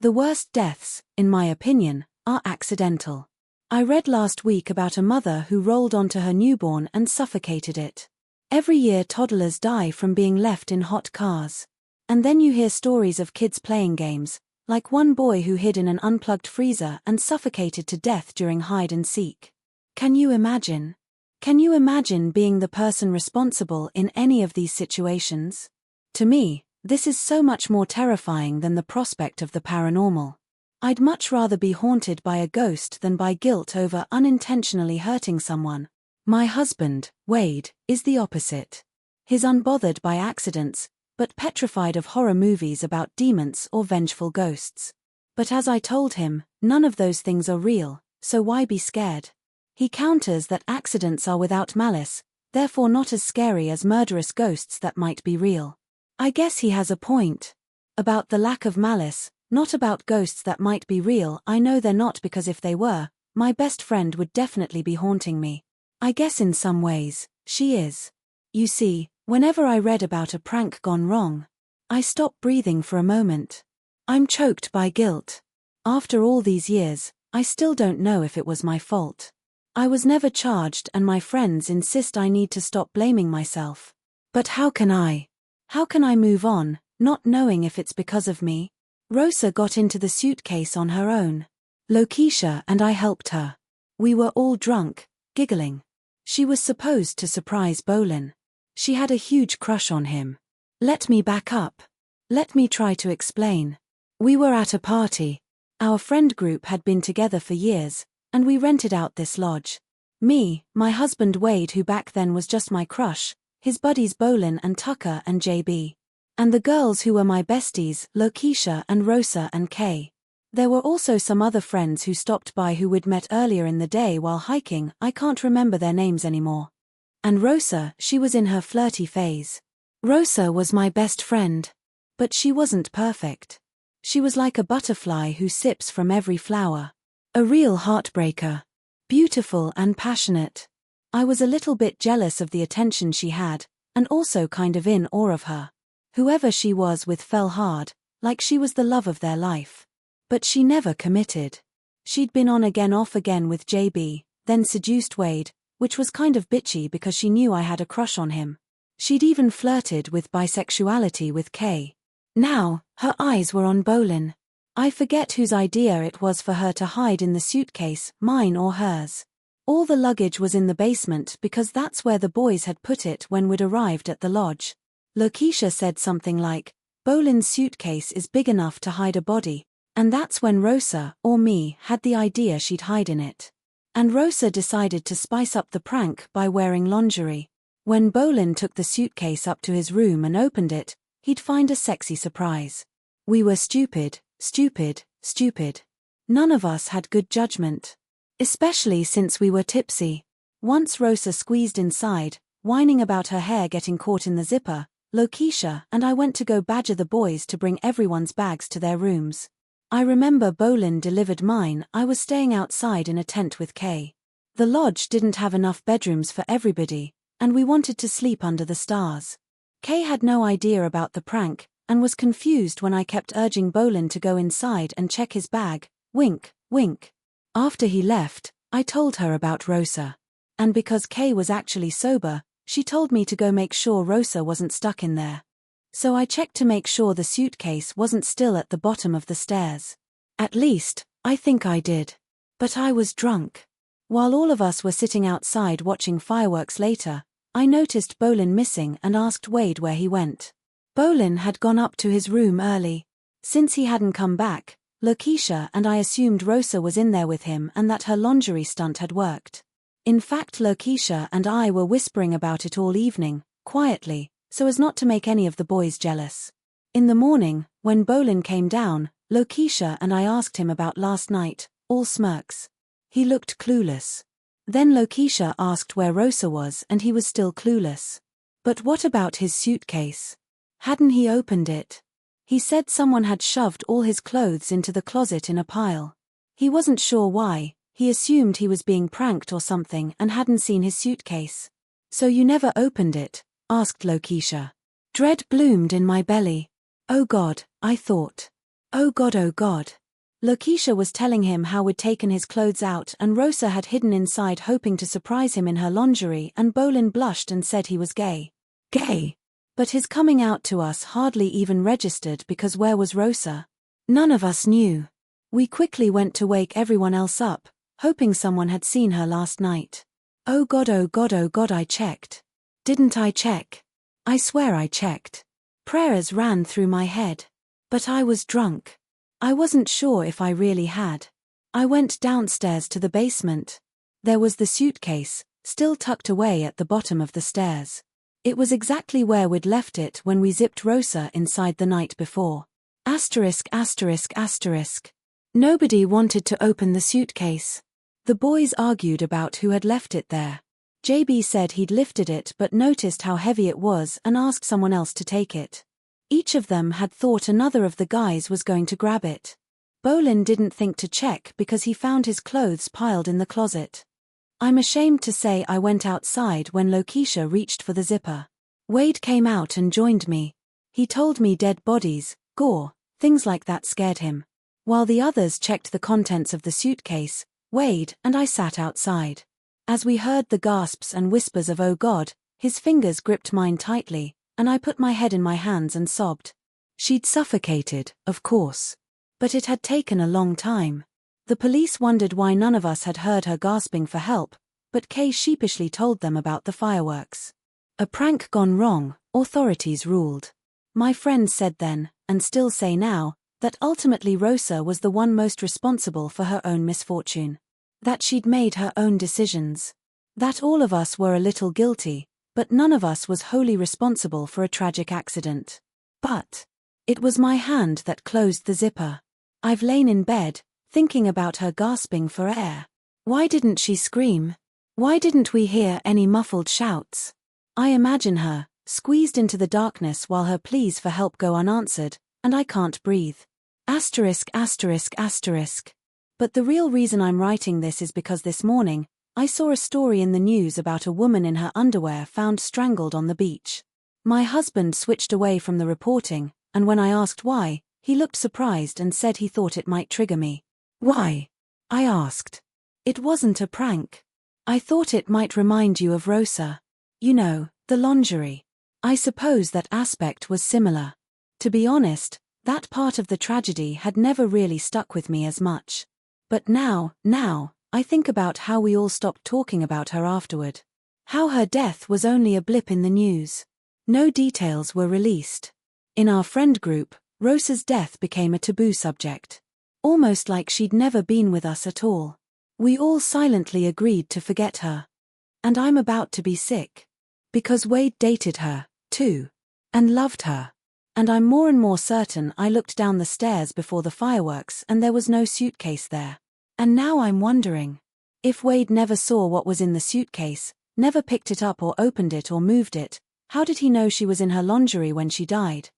The worst deaths, in my opinion, are accidental. I read last week about a mother who rolled onto her newborn and suffocated it. Every year toddlers die from being left in hot cars. And then you hear stories of kids playing games, like one boy who hid in an unplugged freezer and suffocated to death during hide and seek. Can you imagine? Can you imagine being the person responsible in any of these situations? To me, this is so much more terrifying than the prospect of the paranormal. I'd much rather be haunted by a ghost than by guilt over unintentionally hurting someone. My husband, Wade, is the opposite. He's unbothered by accidents, but petrified of horror movies about demons or vengeful ghosts. But as I told him, none of those things are real, so why be scared? He counters that accidents are without malice, therefore not as scary as murderous ghosts that might be real. I guess he has a point. About the lack of malice, not about ghosts that might be real. I know they're not, because if they were, my best friend would definitely be haunting me. I guess in some ways, she is. You see, whenever I read about a prank gone wrong, I stop breathing for a moment. I'm choked by guilt. After all these years, I still don't know if it was my fault. I was never charged and my friends insist I need to stop blaming myself. But how can I? How can I move on, not knowing if it's because of me? Rosa got into the suitcase on her own. Lokisha and I helped her. We were all drunk, giggling. She was supposed to surprise Bolin. She had a huge crush on him. Let me back up. Let me try to explain. We were at a party. Our friend group had been together for years, and we rented out this lodge. Me, my husband Wade, who back then was just my crush, his buddies Bolin and Tucker and JB. And the girls who were my besties, Lokisha and Rosa and Kay. There were also some other friends who stopped by who we'd met earlier in the day while hiking. I can't remember their names anymore. And Rosa, she was in her flirty phase. Rosa was my best friend. But she wasn't perfect. She was like a butterfly who sips from every flower. A real heartbreaker. Beautiful and passionate. I was a little bit jealous of the attention she had, and also kind of in awe of her. Whoever she was with fell hard, like she was the love of their life. But she never committed. She'd been on again off again with JB, then seduced Wade, which was kind of bitchy because she knew I had a crush on him. She'd even flirted with bisexuality with Kay. Now, her eyes were on Bolin. I forget whose idea it was for her to hide in the suitcase, mine or hers. All the luggage was in the basement because that's where the boys had put it when we'd arrived at the lodge. Lokisha said something like, Bolin's suitcase is big enough to hide a body. And that's when Rosa, or me, had the idea she'd hide in it. And Rosa decided to spice up the prank by wearing lingerie. When Bolin took the suitcase up to his room and opened it, he'd find a sexy surprise. We were stupid. None of us had good judgment. Especially since we were tipsy. Once Rosa squeezed inside, whining about her hair getting caught in the zipper, Lokisha and I went to go badger the boys to bring everyone's bags to their rooms. I remember Bolin delivered mine. I was staying outside in a tent with Kay. The lodge didn't have enough bedrooms for everybody, and we wanted to sleep under the stars. Kay had no idea about the prank, and was confused when I kept urging Bolin to go inside and check his bag. Wink, wink. After he left, I told her about Rosa. And because Kay was actually sober, she told me to go make sure Rosa wasn't stuck in there. So I checked to make sure the suitcase wasn't still at the bottom of the stairs. At least, I think I did. But I was drunk. While all of us were sitting outside watching fireworks later, I noticed Bolin missing and asked Wade where he went. Bolin had gone up to his room early. Since he hadn't come back, Lokisha and I assumed Rosa was in there with him and that her lingerie stunt had worked. In fact, Lokisha and I were whispering about it all evening, quietly, so as not to make any of the boys jealous. In the morning, when Bolin came down, Lokisha and I asked him about last night, all smirks. He looked clueless. Then Lokisha asked where Rosa was and he was still clueless. But what about his suitcase? Hadn't he opened it? He said someone had shoved all his clothes into the closet in a pile. He wasn't sure why, he assumed he was being pranked or something and hadn't seen his suitcase. So you never opened it? Asked Lokisha. Dread bloomed in my belly. Oh God, I thought. Oh God, oh God. Lakeisha was telling him how we'd taken his clothes out and Rosa had hidden inside hoping to surprise him in her lingerie, and Bolin blushed and said he was gay. Gay? But his coming out to us hardly even registered, because where was Rosa? None of us knew. We quickly went to wake everyone else up, hoping someone had seen her last night. Oh God, oh God, oh God, I checked. Didn't I check? I swear I checked. Prayers ran through my head. But I was drunk. I wasn't sure if I really had. I went downstairs to the basement. There was the suitcase, still tucked away at the bottom of the stairs. It was exactly where we'd left it when we zipped Rosa inside the night before. Asterisk, asterisk, asterisk. Nobody wanted to open the suitcase. The boys argued about who had left it there. JB said he'd lifted it but noticed how heavy it was and asked someone else to take it. Each of them had thought another of the guys was going to grab it. Bolin didn't think to check because he found his clothes piled in the closet. I'm ashamed to say I went outside when Lakeisha reached for the zipper. Wade came out and joined me. He told me dead bodies, gore, things like that scared him. While the others checked the contents of the suitcase, Wade and I sat outside. As we heard the gasps and whispers of "Oh God," his fingers gripped mine tightly, and I put my head in my hands and sobbed. She'd suffocated, of course. But it had taken a long time. The police wondered why none of us had heard her gasping for help, but Kay sheepishly told them about the fireworks. A prank gone wrong, authorities ruled. My friends said then, and still say now, that ultimately Rosa was the one most responsible for her own misfortune. That she'd made her own decisions. That all of us were a little guilty, but none of us was wholly responsible for a tragic accident. But it was my hand that closed the zipper. I've lain in bed, thinking about her gasping for air. Why didn't she scream? Why didn't we hear any muffled shouts? I imagine her, squeezed into the darkness while her pleas for help go unanswered, and I can't breathe. Asterisk, asterisk, asterisk. But the real reason I'm writing this is because this morning, I saw a story in the news about a woman in her underwear found strangled on the beach. My husband switched away from the reporting, and when I asked why, he looked surprised and said he thought it might trigger me. Why? I asked. It wasn't a prank. I thought it might remind you of Rosa. You know, the lingerie. I suppose that aspect was similar. To be honest, that part of the tragedy had never really stuck with me as much. But now, I think about how we all stopped talking about her afterward. How her death was only a blip in the news. No details were released. In our friend group, Rosa's death became a taboo subject. Almost like she'd never been with us at all. We all silently agreed to forget her. And I'm about to be sick. Because Wade dated her, too. And loved her. And I'm more and more certain I looked down the stairs before the fireworks and there was no suitcase there. And now I'm wondering. If Wade never saw what was in the suitcase, never picked it up or opened it or moved it, how did he know she was in her lingerie when she died?